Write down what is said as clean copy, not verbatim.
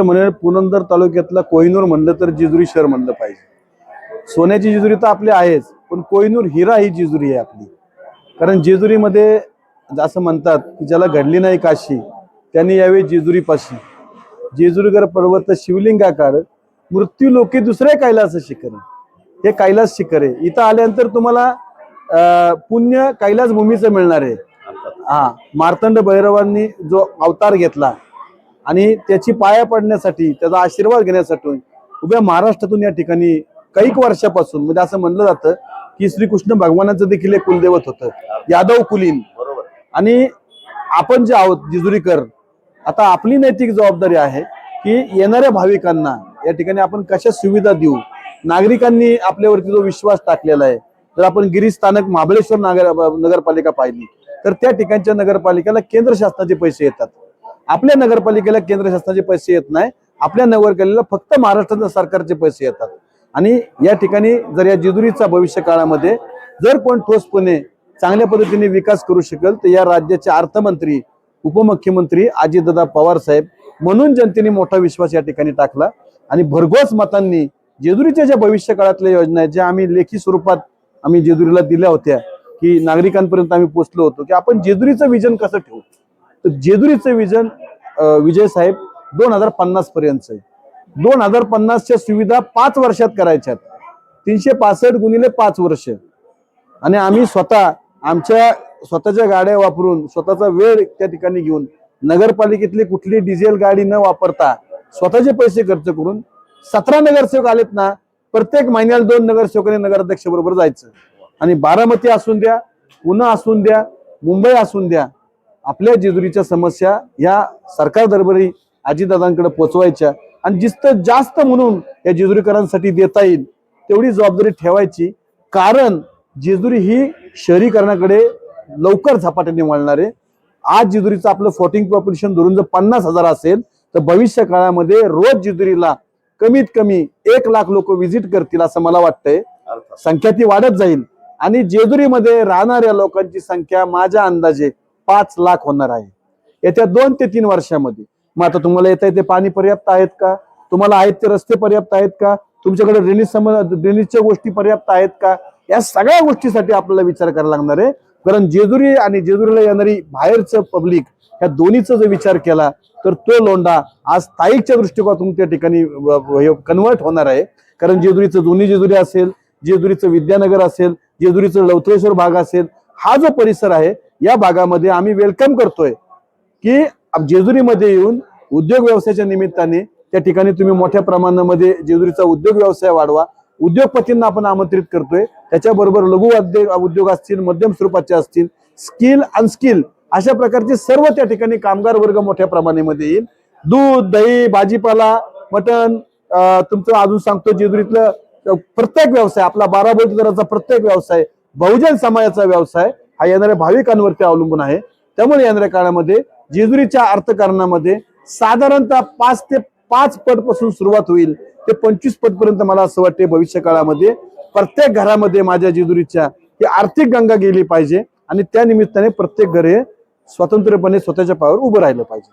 म्हणजे पुरंदर तालुक्यातला कोहिनूर म्हणलं तर जेजुरी शहर म्हणलं पाहिजे। सोन्याची जेजुरी तर आपली आहेच, पण कोहिनूर हिरा ही जेजुरी आहे आपली। कारण जेजुरीमध्ये असं म्हणतात की ज्याला घडली नाही काशी त्यांनी यावे जेजुरी पाशी। जेजुरीकर पर्वत शिवलिंगाकार, मृत्यू लोके दुसरे कैलास शिखर। हे कैलास शिखर आहे। इथं आल्यानंतर तुम्हाला पुण्य कैलास भूमीचं मिळणार आहे। हा, मार्तंड भैरवांनी जो अवतार घेतला आणि त्याची पाया पडण्यासाठी, त्याचा आशीर्वाद घेण्यासाठी उभ्या महाराष्ट्रातून या ठिकाणी काही वर्षापासून, म्हणजे असं म्हणलं जातं की श्रीकृष्ण भगवानाचं देखील एक कुलदैवत होतं, यादव कुलीन। आणि आपण जे आहोत जेजुरीकर, आता आपली नैतिक जबाबदारी आहे की येणाऱ्या भाविकांना या ठिकाणी आपण कशा सुविधा देऊ। नागरिकांनी आपल्यावरती जो विश्वास टाकलेला आहे, जर आपण गिरीश स्थानक महाबळेश्वर नगरपालिका पाहिली तर त्या ठिकाणच्या नगरपालिकेला केंद्र शासनाचे पैसे येतात। आपल्या नगरपालिकेला केंद्र शासनाचे पैसे येत नाही, आपल्या नगरपालिकेला फक्त महाराष्ट्र सरकारचे पैसे येतात। आणि या ठिकाणी जर या जेजुरीचा भविष्य काळामध्ये जर कोण ठोसपणे चांगल्या पद्धतीने विकास करू शकेल तर या राज्याचे अर्थमंत्री, उपमुख्यमंत्री अजितदादा पवार साहेब, म्हणून जनतेने मोठा विश्वास या ठिकाणी टाकला आणि भरघोस मतांनी जेजुरीच्या ज्या भविष्य काळातल्या योजना आहेत, ज्या आम्ही लेखी स्वरूपात आम्ही जेजुरीला दिल्या होत्या की नागरिकांपर्यंत आम्ही पोहोचलो होतो की आपण जेजुरीचं विजन कसं ठेवू। तर जेजुरीचं विजन विजय साहेब 2050 पर्यंत आहे। 2050च्या सुविधा 5 वर्षात करायच्या, 365 गुणिले 5 वर्ष। आणि आम्ही स्वतः आमच्या स्वतःच्या गाड्या वापरून, स्वतःचा वेळ त्या ठिकाणी घेऊन, नगरपालिकेतली कुठली डिझेल गाडी न वापरता स्वतःचे पैसे खर्च करून 17 नगरसेवक आलेत ना, प्रत्येक महिन्याला 2 नगरसेवकांनी नगराध्यक्ष बरोबर जायचं। आणि बारामती असून द्या, पुणे असून द्या, मुंबई असून द्या, आपल्या जेजुरीच्या समस्या या सरकार दरबारी अजितदादांकडे पोहोचवायच्या आणि जितकं जास्त म्हणून या जेजुरीकरांसाठी देता येईल तेवढी जबाबदारी ठेवायची। कारण जेजुरी ही शहरीकरणाकडे लवकर झपाट्याने वळणार आहे। आज जेजुरीचं आपलं फ्लोटिंग पॉप्युलेशन धरून जर 50,000 असेल तर भविष्य काळामध्ये रोज जेजुरीला कमीत कमी 1 लाख लोक व्हिजिट करतील असं मला वाटतंय। संख्या ती वाढत जाईल आणि जेजुरीमध्ये राहणाऱ्या लोकांची संख्या माझ्या अंदाजे 5 लाख होणार आहे येत्या 2 ते 3 वर्षामध्ये। मग आता तुम्हाला येता येते पाणी पर्याप्त आहेत का, तुम्हाला आहेत ते रस्ते पर्याप्त आहेत का, तुमच्याकडे ड्रेनेजच्या गोष्टी पर्याप्त आहेत का, या सगळ्या गोष्टीसाठी आपल्याला विचार करायला लागणार आहे। कारण जेजुरी आणि जेजुरीला येणारी बाहेरचं पब्लिक, या दोन्हीचा जर विचार केला तर तो लोंढा आज स्थायिकच्या दृष्टिकोनातून त्या ठिकाणी कन्वर्ट होणार आहे। कारण जेजुरीचं जुनी जेजुरी असेल, जेजुरीचं विद्यानगर असेल, जेजुरीचं लवथळेश्वर भाग असेल, हा जो परिसर आहे या भागामध्ये आम्ही वेलकम करतोय की जेजुरीमध्ये येऊन उद्योग व्यवसायाच्या निमित्ताने त्या ठिकाणी तुम्ही मोठ्या प्रमाणामध्ये जेजुरीचा उद्योग व्यवसाय वाढवा। उद्योगपतींना आपण आमंत्रित करतोय, त्याच्याबरोबर लघु उद्योग असतील, मध्यम स्वरूपाचे असतील, स्किल अनस्किल अशा प्रकारचे सर्व त्या ठिकाणी कामगार वर्ग मोठ्या प्रमाणामध्ये येईल। दूध, दही, भाजीपाला, मटण, तुमचं अजून सांगतो जेजुरीतलं प्रत्येक व्यवसाय, आपला 12 बौद्धराचा प्रत्येक व्यवसाय, बहुजन समाजाचा व्यवसाय हा येणाऱ्या भाविकांवरती अवलंबून आहे। त्यामुळे येणाऱ्या काळामध्ये जेजुरीच्या अर्थकारणामध्ये साधारणतः 5 ते 5 पट पासून सुरुवात होईल ते 25 पट पर्यंत मला असं वाटते भविष्य काळामध्ये प्रत्येक घरामध्ये माझ्या जेजुरीच्या ही आर्थिक गंगा गेली पाहिजे आणि त्या निमित्ताने प्रत्येक घर हे स्वतंत्रपणे स्वतःच्या पायावर उभं राहिलं पाहिजे।